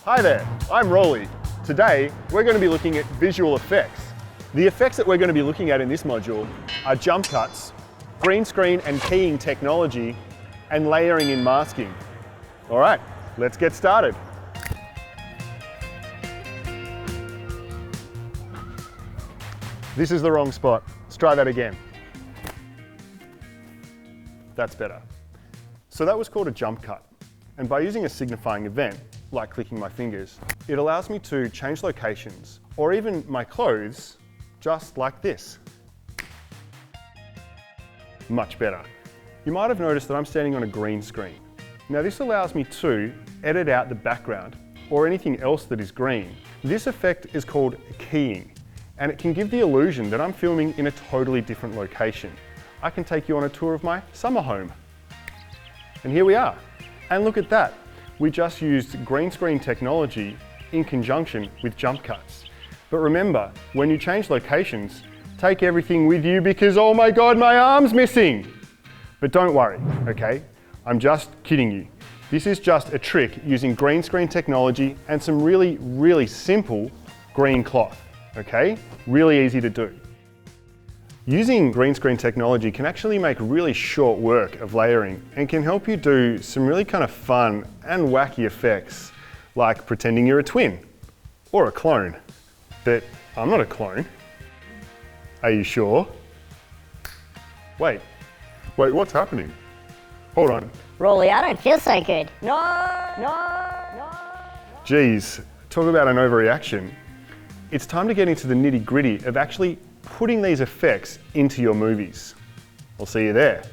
Hi there, I'm Rolly. Today, we're going to be looking at visual effects. The effects that we're going to be looking at in this module are jump cuts, green screen and keying technology, and layering and masking. All right, let's get started. This is the wrong spot. Let's try that again. That's better. So that was called a jump cut. And by using a signifying event, like clicking my fingers, it allows me to change locations or even my clothes just like this. Much better. You might have noticed that I'm standing on a green screen. Now this allows me to edit out the background or anything else that is green. This effect is called keying, and it can give the illusion that I'm filming in a totally different location. I can take you on a tour of my summer home. And here we are. And look at that. We just used green screen technology in conjunction with jump cuts. But remember, when you change locations, take everything with you because, oh my God, my arm's missing. But don't worry, okay? I'm just kidding you. This is just a trick using green screen technology and some really, really simple green cloth, okay? Really easy to do. Using green screen technology can actually make really short work of layering and can help you do some really kind of fun and wacky effects, like pretending you're a twin or a clone. But I'm not a clone. Are you sure? Wait, what's happening? Hold on. Rolly, I don't feel so good. No. Geez, talk about an overreaction. It's time to get into the nitty-gritty of actually putting these effects into your movies. I'll see you there.